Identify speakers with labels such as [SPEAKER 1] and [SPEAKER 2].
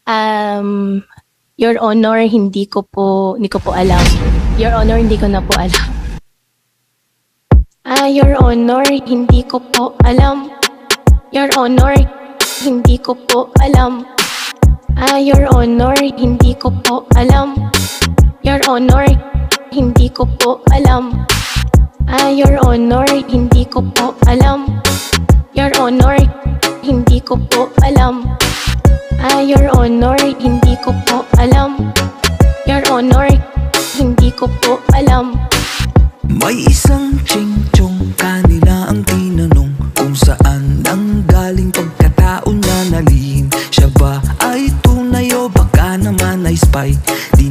[SPEAKER 1] Um, Your Honor, hindi ko po alam. Your Honor, hindi ko na po alam. Your Honor, hindi ko po alam. Your Honor, hindi ko po alam. Your Honor, hindi ko po alam. Your Honor, hindi ko po alam. Your Honor, hindi ko po alam. Your Honor, hindi ko po alam. Your Honor, hindi ko po alam. Your Honor, hindi ko po alam.
[SPEAKER 2] May isang ching-chong, kanila ang tinanong kung saan nanggaling pagkatao niya na lihim. Siya ba ay tunay o baka naman ay spy? Di